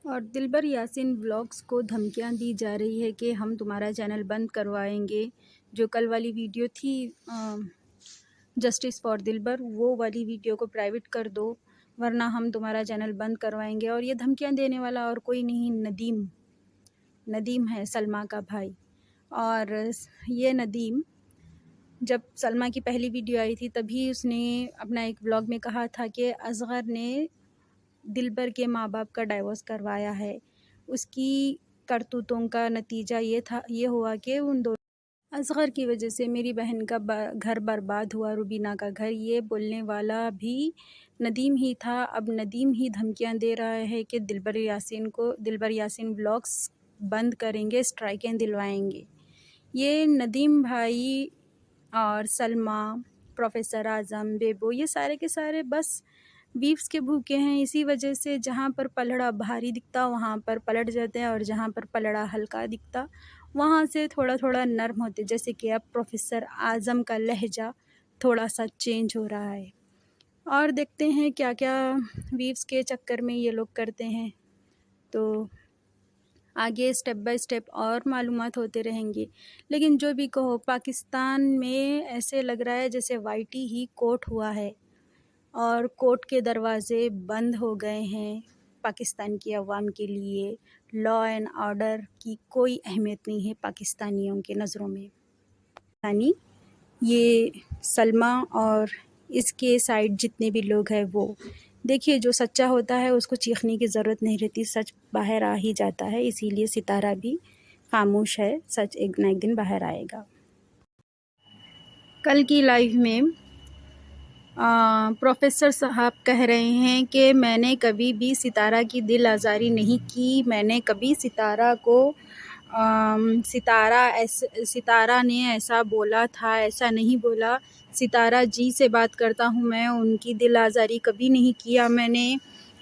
اور دلبر یاسین ولاگس کو دھمکیاں دی جا رہی ہے کہ ہم تمہارا چینل بند کروائیں گے۔ جو کل والی ویڈیو تھی جسٹس فار دلبر، وہ والی ویڈیو کو پرائیویٹ کر دو ورنہ ہم تمہارا چینل بند کروائیں گے۔ اور یہ دھمکیاں دینے والا اور کوئی نہیں، ندیم ہے، سلمیٰ کا بھائی۔ اور یہ ندیم جب سلمیٰ کی پہلی ویڈیو آئی تھی تبھی اس نے اپنا ایک ولاگ میں کہا تھا کہ اصغر نے دلبر کے ماں باپ کا ڈائیورس کروایا ہے۔ اس کی کرتوتوں کا نتیجہ یہ ہوا کہ ان دونوں اصغر کی وجہ سے میری بہن کا گھر برباد ہوا، روبینہ کا گھر۔ یہ بولنے والا بھی ندیم ہی تھا۔ اب ندیم ہی دھمکیاں دے رہا ہے کہ دلبر یاسین ولاگس بند کریں گے، اسٹرائکیں دلوائیں گے۔ یہ ندیم بھائی اور سلمیٰ، پروفیسر اعظم، بیبو، یہ سارے کے سارے بس بیفس کے بھوکے ہیں۔ اسی وجہ سے جہاں پر پلڑا بھاری دکھتا وہاں پر پلٹ جاتے ہیں، اور جہاں پر پلڑا ہلکا دکھتا وہاں سے تھوڑا تھوڑا نرم ہوتے، جیسے کہ اب پروفیسر اعظم کا لہجہ تھوڑا سا چینج ہو رہا ہے۔ اور دیکھتے ہیں کیا کیا ویوز کے چکر میں یہ لوگ کرتے ہیں، تو آگے اسٹیپ بائی اسٹیپ اور معلومات ہوتے رہیں گے۔ لیکن جو بھی کہو، پاکستان میں ایسے لگ رہا ہے جیسے وائی ٹی ہی کوٹ ہوا ہے اور کورٹ کے دروازے بند ہو گئے ہیں۔ پاکستان کی عوام کے لیے لا اینڈ آرڈر کی کوئی اہمیت نہیں ہے پاکستانیوں کے نظروں میں۔ یہ سلمیٰ اور اس کے سائڈ جتنے بھی لوگ ہیں، وہ دیکھیے جو سچا ہوتا ہے اس کو چیخنے کی ضرورت نہیں رہتی، سچ باہر آ ہی جاتا ہے۔ اسی لیے ستارہ بھی خاموش ہے، سچ ایک نہ ایک دن باہر آئے گا۔ کل کی لائیو میں پروفیسر صاحب کہہ رہے ہیں کہ میں نے کبھی بھی ستارہ کی دل آزاری نہیں کی، میں نے کبھی ستارہ کو ستارہ نے ایسا بولا تھا، ایسا نہیں بولا۔ ستارہ جی سے بات کرتا ہوں میں، ان کی دل آزاری کبھی نہیں کیا میں نے،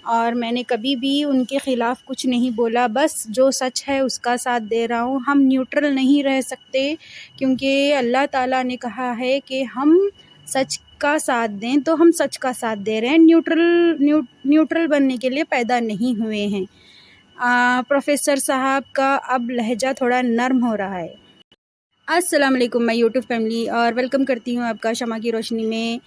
اور میں نے کبھی بھی ان کے خلاف کچھ نہیں بولا، بس جو سچ ہے اس کا ساتھ دے رہا ہوں۔ ہم نیوٹرل نہیں رہ سکتے کیونکہ اللہ تعالیٰ نے کہا ہے کہ ہم سچ کا ساتھ دیں، تو ہم سچ کا ساتھ دے رہے ہیں، نیوٹرل بننے کے لیے پیدا نہیں ہوئے ہیں۔ پروفیسر صاحب کا اب لہجہ تھوڑا نرم ہو رہا ہے۔ السلام علیکم میں یوٹیوب فیملی، اور ویلکم کرتی ہوں آپ کا شمع کی روشنی میں۔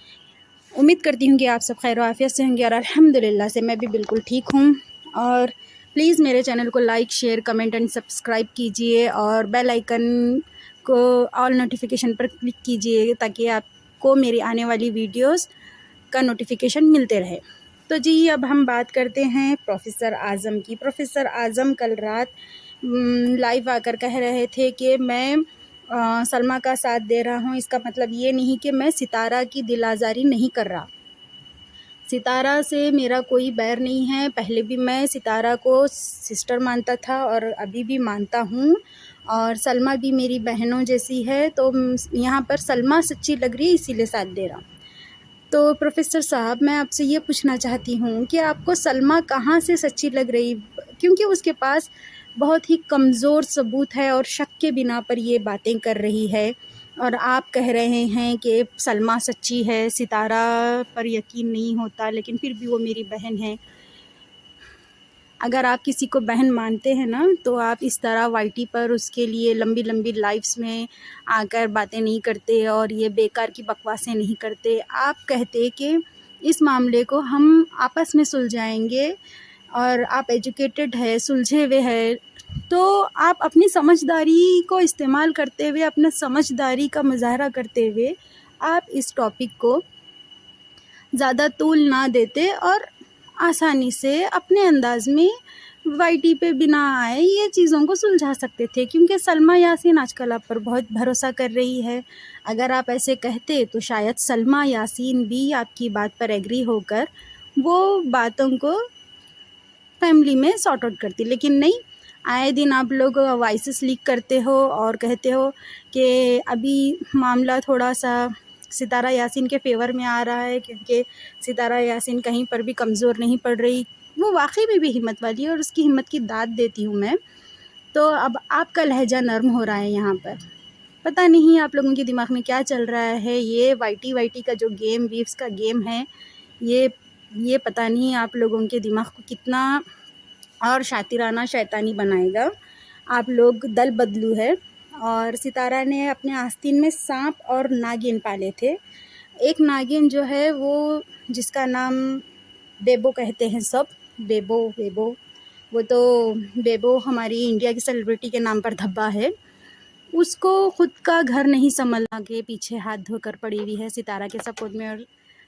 امید کرتی ہوں کہ آپ سب خیر و عافیت سے ہوں گے، اور الحمدللہ سے میں بھی بالکل ٹھیک ہوں۔ اور پلیز میرے چینل کو like, share, comment and subscribe کیجئے، اور بیل آئیکن کو آل نوٹیفیکیشن پر کلک کیجئے تاکہ آپ کو میری آنے والی ویڈیوز کا نوٹیفیکیشن ملتے رہے۔ تو جی اب ہم بات کرتے ہیں پروفیسر اعظم کی۔ پروفیسر اعظم کل رات لائیو آ کر کہہ رہے تھے کہ میں سلمیٰ کا ساتھ دے رہا ہوں، اس کا مطلب یہ نہیں کہ میں ستارہ کی دل آزاری نہیں کر رہا۔ ستارہ سے میرا کوئی بیر نہیں ہے، پہلے بھی میں ستارہ کو سسٹر مانتا تھا اور ابھی بھی مانتا ہوں، اور سلمیٰ بھی میری بہنوں جیسی ہے، تو یہاں پر سلمیٰ سچی لگ رہی ہے اسی لیے ساتھ دے رہا ہوں۔ تو پروفیسر صاحب میں آپ سے یہ پوچھنا چاہتی ہوں کہ آپ کو سلمیٰ کہاں سے سچی لگ رہی، کیونکہ اس کے پاس بہت ہی کمزور ثبوت ہے اور شک کے بنا پر یہ باتیں کر رہی ہے، اور آپ کہہ رہے ہیں کہ سلمیٰ سچی ہے، ستارہ پر یقین نہیں ہوتا لیکن پھر بھی وہ میری بہن ہے۔ اگر آپ کسی کو بہن مانتے ہیں نا تو آپ اس طرح وائی ٹی پر اس کے لیے لمبی لمبی لائفز میں آ کر باتیں نہیں کرتے اور یہ بیکار کی بکواسیں نہیں کرتے۔ آپ کہتے کہ اس معاملے کو ہم آپس میں سلجھائیں گے، اور آپ ایجوکیٹڈ ہے، سلجھے ہوئے ہے، تو آپ اپنی سمجھداری کو استعمال کرتے ہوئے، اپنا سمجھداری کا مظاہرہ کرتے ہوئے آپ اس ٹاپک کو زیادہ طول نہ دیتے اور آسانی سے اپنے انداز میں وائی ٹی پہ بنا آئے یہ چیزوں کو سلجھا سکتے تھے، کیونکہ سلمیٰ یاسین آج کل آپ پر بہت بھروسہ کر رہی ہے۔ اگر آپ ایسے کہتے تو شاید سلمیٰ یاسین بھی آپ کی بات پر ایگری ہو کر وہ باتوں کو فیملی میں سارٹ آؤٹ کرتی، لیکن نہیں، آئے دن آپ لوگ وائسز لیک کرتے ہو اور کہتے ہو کہ ابھی معاملہ تھوڑا سا ستارہ یاسین کے فیور میں آ رہا ہے کیونکہ ستارہ یاسین کہیں پر بھی کمزور نہیں پڑ رہی، وہ واقعی میں بھی ہمت والی ہے اور اس کی ہمت کی داد دیتی ہوں میں۔ تو اب آپ کا لہجہ نرم ہو رہا ہے یہاں پر، پتہ نہیں آپ لوگوں کے دماغ میں کیا چل رہا ہے۔ یہ وائی ٹی کا جو گیم، ویوز کا گیم ہے، یہ پتہ نہیں آپ لوگوں کے دماغ کو کتنا اور شاطرانہ شیطانی بنائے گا. آپ لوگ دل بدلو ہے. اور ستارہ نے اپنے آستین میں سانپ اور ناگن پالے تھے. ایک ناگن جو ہے وہ جس کا نام بیبو کہتے ہیں سب، بیبو وہ تو بیبو ہماری انڈیا کی سیلیبریٹی کے نام پر دھبا ہے. اس کو خود کا گھر نہیں سنبھلنا کے پیچھے ہاتھ دھو کر پڑی ہوئی ہے ستارہ کے سپورٹ میں اور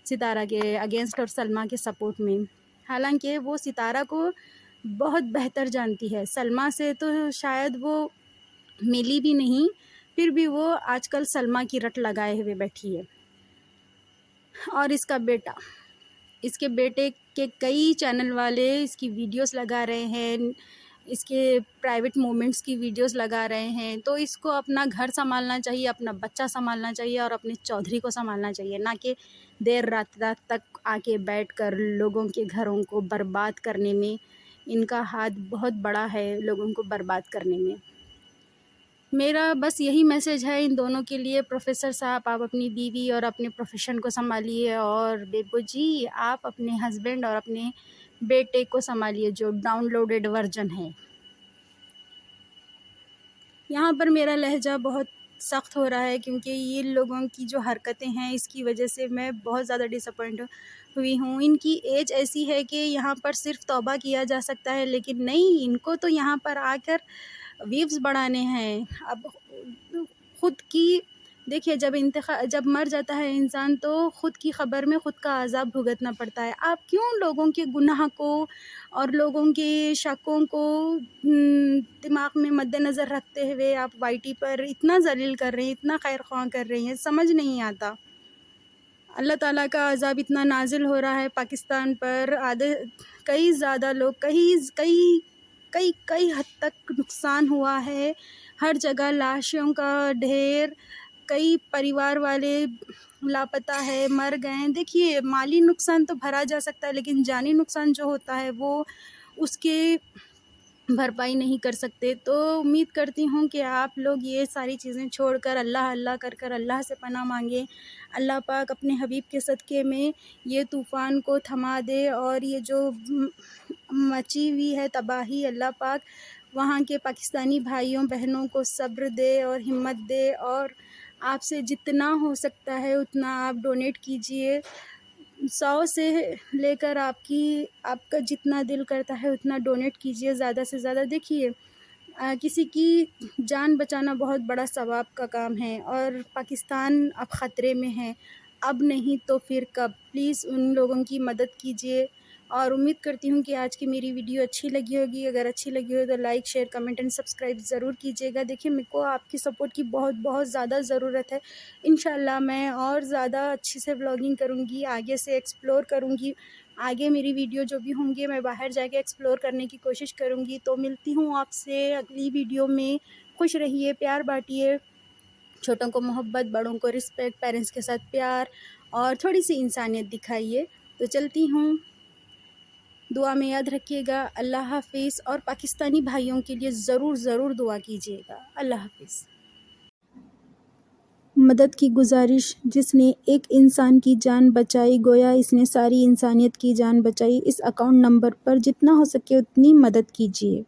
ستارہ کے اگینسٹ اور سلمیٰ کے سپورٹ میں. حالانکہ وہ ستارہ کو بہت بہتر جانتی ہے. سلمیٰ سے تو شاید وہ ملی بھی نہیں، پھر بھی وہ آج کل سلمیٰ کی رٹ لگائے ہوئے بیٹھی ہے. اور اس کے بیٹے کے کئی چینل والے اس کی ویڈیوز لگا رہے ہیں، اس کے پرائیویٹ مومنٹس کی ویڈیوز لگا رہے ہیں. تو اس کو اپنا گھر سنبھالنا چاہیے، اپنا بچہ سنبھالنا چاہیے اور اپنے چودھری کو سنبھالنا چاہیے، نہ کہ دیر رات تک آ کے بیٹھ کر لوگوں کے گھروں کو برباد کرنے میں. ان کا ہاتھ بہت بڑا ہے لوگوں کو برباد کرنے میں. میرا بس یہی میسیج ہے ان دونوں کے لیے. پروفیسر صاحب، آپ اپنی بیوی اور اپنے پروفیشن کو سنبھالیے، اور بیبو جی آپ اپنے ہسبینڈ اور اپنے بیٹے کو سنبھالیے جو ڈاؤن لوڈڈ ورژن ہے. یہاں پر میرا لہجہ بہت سخت ہو رہا ہے کیونکہ یہ لوگوں کی جو حرکتیں ہیں اس کی وجہ سے میں بہت زیادہ ڈس اپوائنٹ ہوئی ہوں. ان کی ایج ایسی ہے کہ یہاں پر صرف توبہ کیا جا سکتا ہے، لیکن نہیں، ان کو تو یہاں پر آ کر ویوز بڑھانے ہیں. اب خود کی دیکھیے، جب مر جاتا ہے انسان تو خود کی خبر میں خود کا عذاب بھگتنا پڑتا ہے. آپ کیوں لوگوں کے گناہ کو اور لوگوں کے شکوں کو دماغ میں مد نظر رکھتے ہوئے آپ وائی ٹی پر اتنا ذلیل کر رہے ہیں، اتنا خیر خواہ کر رہے ہیں؟ سمجھ نہیں آتا. اللہ تعالیٰ کا عذاب اتنا نازل ہو رہا ہے پاکستان پر. کئی زیادہ لوگ کئی حد تک نقصان ہوا ہے. ہر جگہ لاشوں کا ڈھیر، کئی پریوار والے لاپتہ ہے، مر گئے ہیں. دیکھیے، مالی نقصان تو بھرا جا سکتا ہے، لیکن جانی نقصان جو ہوتا ہے وہ اس کے بھرپائی نہیں کر سکتے. تو امید کرتی ہوں کہ آپ لوگ یہ ساری چیزیں چھوڑ کر اللہ کر اللہ سے پناہ مانگیں. اللہ پاک اپنے حبیب کے صدقے میں یہ طوفان کو تھما دے، اور یہ جو مچی ہوئی ہے تباہی، اللہ پاک وہاں کے پاکستانی بھائیوں بہنوں کو صبر دے اور ہمت دے. اور آپ سے جتنا ہو سکتا ہے اتنا آپ ڈونیٹ کیجئے. 100 سے لے کر آپ کا جتنا دل کرتا ہے اتنا ڈونیٹ کیجئے، زیادہ سے زیادہ. دیکھیے، کسی کی جان بچانا بہت بڑا ثواب کا کام ہے، اور پاکستان اب خطرے میں ہے. اب نہیں تو پھر کب؟ پلیز ان لوگوں کی مدد کیجئے. اور امید کرتی ہوں کہ آج کی میری ویڈیو اچھی لگی ہوگی. اگر اچھی لگی ہو تو like, share, comment and subscribe ضرور کیجیے گا. دیکھیے، میرے کو آپ کی سپورٹ کی بہت زیادہ ضرورت ہے. انشاءاللہ میں اور زیادہ اچھے سے ولاگنگ کروں گی، آگے سے ایکسپلور کروں گی. آگے میری ویڈیو جو بھی ہوں گی میں باہر جا کے ایکسپلور کرنے کی کوشش کروں گی. تو ملتی ہوں آپ سے اگلی ویڈیو میں. خوش رہیے، پیار بانٹیے، چھوٹوں کو محبت، بڑوں کو رسپیکٹ، پیرنٹس کے ساتھ پیار اور تھوڑی سی انسانیت دکھائیے. تو چلتی ہوں، دعا میں یاد رکھیے گا. اللہ حافظ. اور پاکستانی بھائیوں کے لیے ضرور دعا کیجیے گا. اللہ حافظ. مدد کی گزارش. جس نے ایک انسان کی جان بچائی گویا اس نے ساری انسانیت کی جان بچائی. اس اکاؤنٹ نمبر پر جتنا ہو سکے اتنی مدد کیجیے.